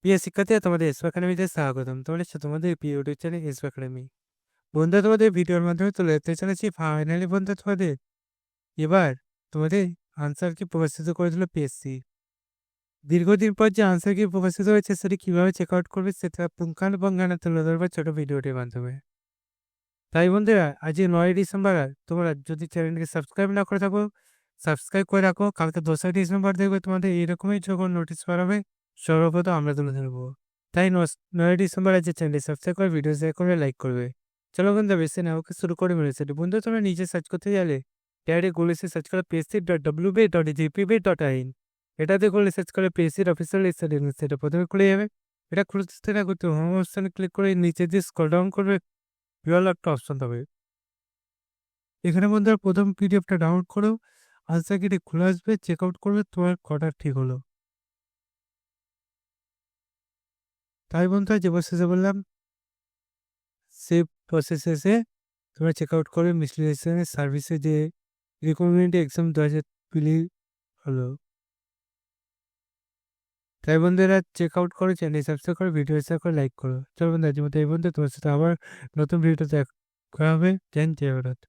প্রিয় শিক্ষার্থীরা, তোমাদের এসো একাডেমিতে স্বাগতম। তোমাদের সাথে তোমাদের প্রিয় ইউটিউব চ্যানেল এসো একাডেমি। বন্ধুরা, তোমাদের ভিডিওর মাধ্যমে তুলে ধরতে চলেছি ফাইনালি বন্ধু তোমাদের এবার তোমাদের আনসার কি প্রকাশিত করে দিল পিএসসি। দীর্ঘদিন পর যে আনসার কি প্রকাশিত হয়েছে সেটি কিভাবে চেক আউট করবে সেটা পুঙ্খানুপুঙ্খানু তুলে ধরবে ছোট ভিডিওটির মাধ্যমে। তাই বন্ধুরা, আজ 9 ডিসেম্বর তোমরা যদি চ্যানেলকে সাবস্ক্রাইব না করে থাকো, সাবস্ক্রাইব করে রাখো। কালকে 10 ডিসেম্বর দেখবে তোমাদের এইরকমই যখন নোটিশ পাঠাবে সর্বপ্রথম আমরা তুলে ধরবো। তাই 9 ডিসেম্বর যে চ্যানেলটি সাবস্ক্রাইব করে ভিডিও শেয়ার করে লাইক করবে। চলো বন্ধু, বেশি না ওকে শুরু করে মেরেছে বন্ধু। তোমরা নিজে সার্চ করতে গেলে ডাইরেক্ট গুগলে সার্চ করে psc.wb.gpb.in, এটাতে করলে সার্চ করে পিএসসির অফিসিয়াল সেটা প্রথমে খুলে যাবে। এটা খুলতে না করতে হোম অপশনে ক্লিক করে নিচে দিয়ে স্ক্রল ডাউন করবে, বিরল একটা অপশন পাবে। এখানে বন্ধুরা প্রথম পিডিএফটা ডাউনলোড করো, আনসার কিটি খুলে আসবে, চেক আউট করবে তোমার কটা ঠিক হলো। তাই বন্ধুরা, যে প্রসেসে বললাম সেই প্রসেসে এসে তোমরা চেক আউট করবে মিসলিউশনের সার্ভিসে যে রিকমেন্ড এক্সাম 2020 হলো। তাই বন্ধুরা, চেক আউট করো, চ্যানেল সাবস্ক্রাইব করো, ভিডিও শেয়ার করে লাইক করো। চলো বন্ধু, আজ মতো এই বন্ধু, তোমার সাথে আবার নতুন ভিডিওতে দেখা হবে। জয় হিন্দ, জয় ভারত।